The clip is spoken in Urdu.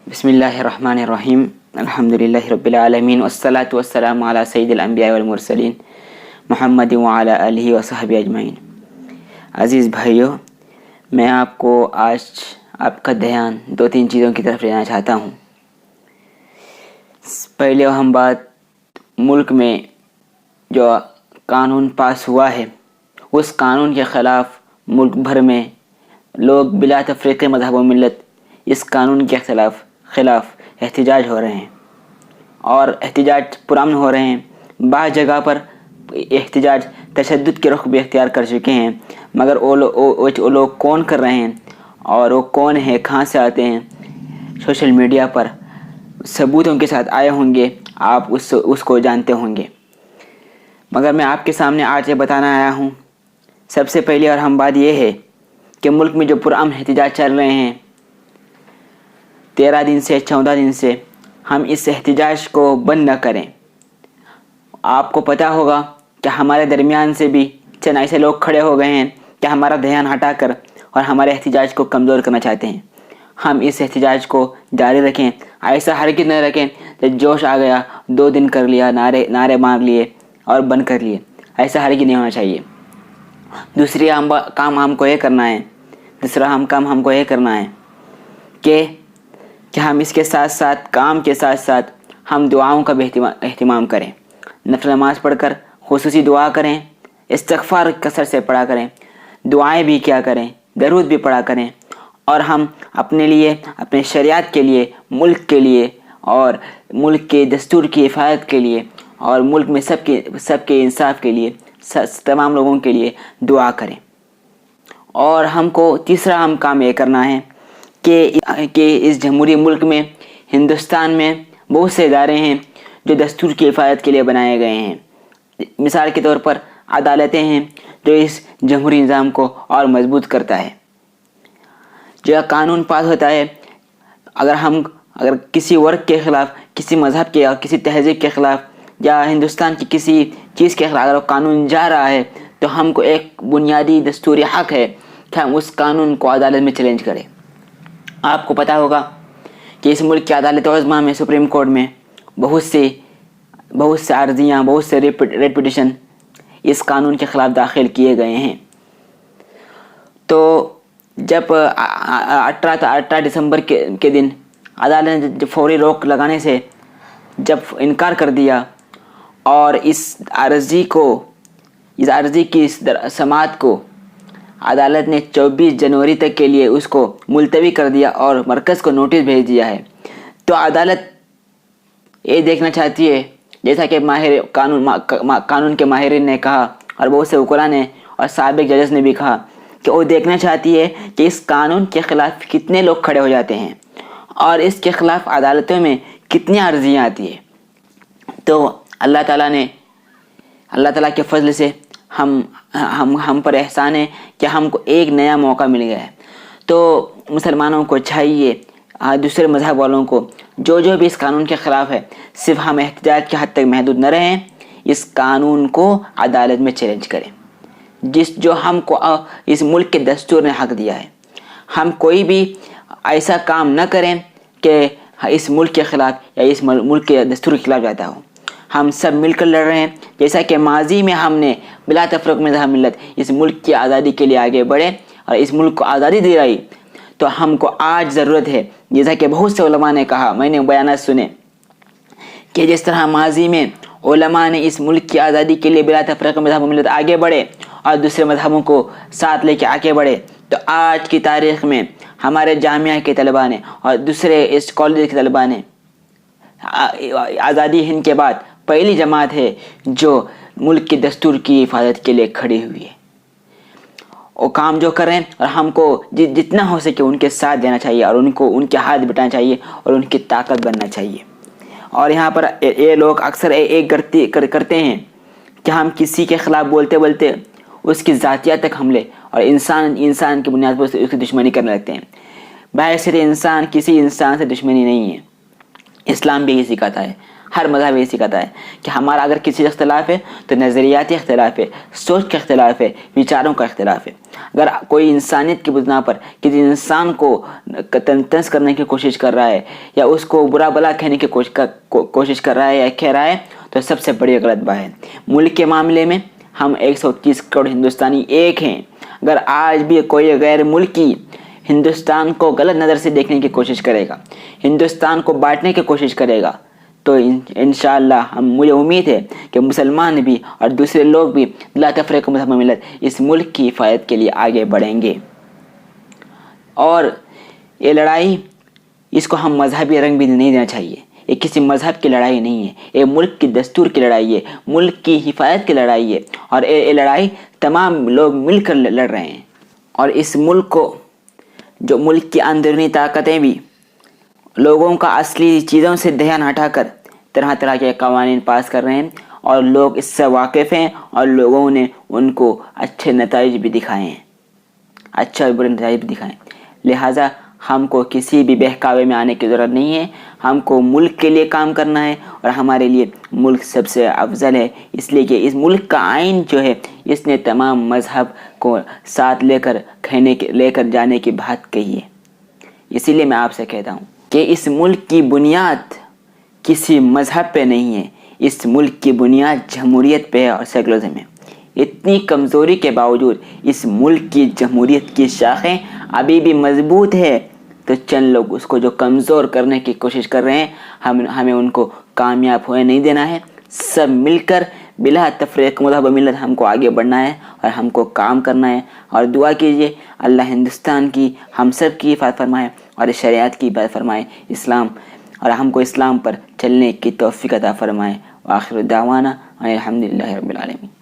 بسم اللہ الرحمن الرحیم الحمد للہ رب العالمین والصلاة والسلام علی سید الانبیاء والمرسلین محمد وعلی آلہ وصحبہ اجمعین۔ عزیز بھائیو، میں آپ کو آج آپ کا دھیان دو تین چیزوں کی طرف لینا چاہتا ہوں۔ پہلے ہم بات ملک میں جو قانون پاس ہوا ہے اس قانون کے خلاف ملک بھر میں لوگ بلا تفریق مذہب و ملت اس قانون کے خلاف احتجاج ہو رہے ہیں، اور احتجاج پرامن ہو رہے ہیں۔ بعض جگہ پر احتجاج تشدد کے رخ بھی اختیار کر چکے ہیں، مگر وہ لوگ کون کر رہے ہیں اور وہ کون ہیں، کہاں سے آتے ہیں، سوشل میڈیا پر ثبوتوں کے ساتھ آئے ہوں گے، آپ اس کو جانتے ہوں گے۔ مگر میں آپ کے سامنے آج یہ بتانا آیا ہوں، سب سے پہلی اور اہم بات یہ ہے کہ ملک میں جو پرامن احتجاج چل رہے ہیں 13 دن سے 14 دن سے، ہم اس احتجاج کو بند نہ کریں۔ آپ کو پتہ ہوگا کہ ہمارے درمیان سے بھی چند ایسے لوگ کھڑے ہو گئے ہیں کہ ہمارا دھیان ہٹا کر اور ہمارے احتجاج کو کمزور کرنا چاہتے ہیں۔ ہم اس احتجاج کو جاری رکھیں، ایسا ہرگز نہ رکھیں کہ جوش آ گیا 2 دن کر لیا، نعرے مار لیے اور بند کر لیے، ایسا ہرگز نہیں ہونا چاہیے۔ دوسرا کام ہم کو یہ کرنا ہے کہ ہم اس کے ساتھ ساتھ کام کے ساتھ ساتھ ہم دعاؤں کا بھی اہتمام کریں، نفل نماز پڑھ کر خصوصی دعا کریں، استغفار کثرت سے پڑھا کریں، دعائیں بھی کیا کریں، درود بھی پڑھا کریں، اور ہم اپنے لیے، اپنے شریعت کے لیے، ملک کے لیے اور ملک کے دستور کی حفاظت کے لیے اور ملک میں سب کے انصاف کے لیے، تمام لوگوں کے لیے دعا کریں۔ اور ہم کو تیسرا کام یہ کرنا ہے کہ اس جمہوری ملک میں، ہندوستان میں بہت سے ادارے ہیں جو دستور کی حفاظت کے لیے بنائے گئے ہیں۔ مثال کے طور پر عدالتیں ہیں جو اس جمہوری نظام کو اور مضبوط کرتا ہے۔ جو قانون پاس ہوتا ہے، اگر کسی ورگ کے خلاف، کسی مذہب کے اور کسی تہذیب کے خلاف یا ہندوستان کی کسی چیز کے خلاف اگر قانون جا رہا ہے تو ہم کو ایک بنیادی دستوری حق ہے کہ ہم اس قانون کو عدالت میں چیلنج کریں۔ آپ کو پتہ ہوگا کہ اس ملک کی عدالت عظمیٰ میں، سپریم کورٹ میں بہت سے عرضیاں، بہت سے ریٹ پٹیشن اس قانون کے خلاف داخل کیے گئے ہیں۔ تو جب 18 دسمبر کے دن عدالت نے فوری روک لگانے سے جب انکار کر دیا اور اس عرضی کی سماعت کو عدالت نے 24 جنوری تک کے لیے اس کو ملتوی کر دیا اور مرکز کو نوٹس بھیج دیا ہے، تو عدالت یہ دیکھنا چاہتی ہے، جیسا کہ قانون کے ماہرین نے کہا اور بہت سے وکلاء نے اور سابق ججز نے بھی کہا، کہ وہ دیکھنا چاہتی ہے کہ اس قانون کے خلاف کتنے لوگ کھڑے ہو جاتے ہیں اور اس کے خلاف عدالتوں میں کتنی عرضیاں آتی ہیں۔ تو اللہ تعالیٰ کے فضل سے ہم پر احسان ہے کہ ہم کو ایک نیا موقع مل گیا ہے۔ تو مسلمانوں کو چاہیے، دوسرے مذہب والوں کو، جو بھی اس قانون کے خلاف ہے، صرف ہم احتجاج کی حد تک محدود نہ رہیں، اس قانون کو عدالت میں چیلنج کریں، جو ہم کو اس ملک کے دستور نے حق دیا ہے۔ ہم کوئی بھی ایسا کام نہ کریں کہ اس ملک کے خلاف یا اس ملک کے دستور کے خلاف جاتا ہو۔ ہم سب مل کر لڑ رہے ہیں، جیسا کہ ماضی میں ہم نے بلا تفرق مذہب ملت اس ملک کی آزادی کے لیے آگے بڑھے اور اس ملک کو آزادی دلائی، تو ہم کو آج ضرورت ہے، جیسا کہ بہت سے علماء نے کہا، میں نے بیانات سنے، کہ جس طرح ماضی میں علماء نے اس ملک کی آزادی کے لیے بلا تفرق مذہب ملت آگے بڑھے اور دوسرے مذہبوں کو ساتھ لے کے آگے بڑھے، تو آج کی تاریخ میں ہمارے جامعہ کے طلباء نے اور دوسرے اس کالج کے طلباء نے آزادی ہند کے بعد پہلی جماعت ہے جو ملک کے دستور کی حفاظت کے لیے کھڑی ہوئی ہے۔ وہ کام جو کر رہے ہیں اور ہم کو جتنا ہو سکے ان کے ساتھ دینا چاہیے اور ان کے ہاتھ بٹانا چاہیے اور ان کی طاقت بننا چاہیے۔ اور یہاں پر یہ لوگ اکثر ایک غلطی کرتے ہیں کہ ہم کسی کے خلاف بولتے اس کی ذاتیات تک حملے اور انسان کی بنیاد پر اس کی دشمنی کرنے لگتے ہیں۔ بحیثیت انسان کسی انسان سے دشمنی نہیں ہے، اسلام بھی یہی سکھاتا ہے، ہر مذہب یہی سکھاتا ہے کہ ہمارا اگر کسی اختلاف ہے تو نظریاتی اختلاف ہے، سوچ کا اختلاف ہے، وچاروں کا اختلاف ہے۔ اگر کوئی انسانیت کی بنا پر کسی انسان کو تنز کرنے کی کوشش کر رہا ہے یا اس کو برا بلا کہنے کی کوشش کر رہا ہے یا کہہ رہا ہے تو سب سے بڑی غلط بات ہے۔ ملک کے معاملے میں ہم 130 کروڑ ہندوستانی ایک ہیں۔ اگر آج بھی کوئی غیر ملکی ہندوستان کو غلط نظر سے دیکھنے کی کوشش کرے گا، ہندوستان کو بانٹنے کی کوشش کرے گا، تو انشاءاللہ مجھے امید ہے کہ مسلمان بھی اور دوسرے لوگ بھی لا تفرقوا مذہب و ملت اس ملک کی حفاظت کے لیے آگے بڑھیں گے۔ اور یہ لڑائی، اس کو ہم مذہبی رنگ بھی نہیں دینا چاہیے۔ یہ کسی مذہب کی لڑائی نہیں ہے، یہ ملک کی دستور کی لڑائی ہے، ملک کی حفاظت کی لڑائی ہے، اور یہ لڑائی تمام لوگ مل کر لڑ رہے ہیں۔ اور اس ملک کو، جو ملک کی اندرونی طاقتیں بھی لوگوں کا اصلی چیزوں سے دھیان ہٹا کر طرح طرح کے قوانین پاس کر رہے ہیں، اور لوگ اس سے واقف ہیں، اور لوگوں نے ان کو اچھے نتائج بھی دکھائے ہیں، اچھا اور برے نتائج بھی دکھائے ہیں۔ لہٰذا ہم کو کسی بھی بہکاوے میں آنے کی ضرورت نہیں ہے، ہم کو ملک کے لیے کام کرنا ہے، اور ہمارے لیے ملک سب سے افضل ہے، اس لیے کہ اس ملک کا آئین جو ہے اس نے تمام مذہب کو ساتھ لے کر جانے کی بات کہی ہے۔ اسی لیے میں آپ سے کہتا ہوں کہ اس ملک کی بنیاد کسی مذہب پہ نہیں ہے، اس ملک کی بنیاد جمہوریت پہ ہے اور سیکولرزم ہے۔ اتنی کمزوری کے باوجود اس ملک کی جمہوریت کی شاخیں ابھی بھی مضبوط ہے، تو چند لوگ اس کو جو کمزور کرنے کی کوشش کر رہے ہیں، ہمیں ان کو کامیاب ہونے نہیں دینا ہے۔ سب مل کر بلا تفریق مذہب و ملت ہم کو آگے بڑھنا ہے اور ہم کو کام کرنا ہے، اور دعا کیجیے اللہ ہندوستان کی، ہم سب کی حفاظت فرمائے اور شریعت کی حفاظت فرمائے، اسلام اور ہم کو اسلام پر چلنے کی توفیق عطا فرمائے۔ وآخر دعوانا الحمدللہ رب العالمین۔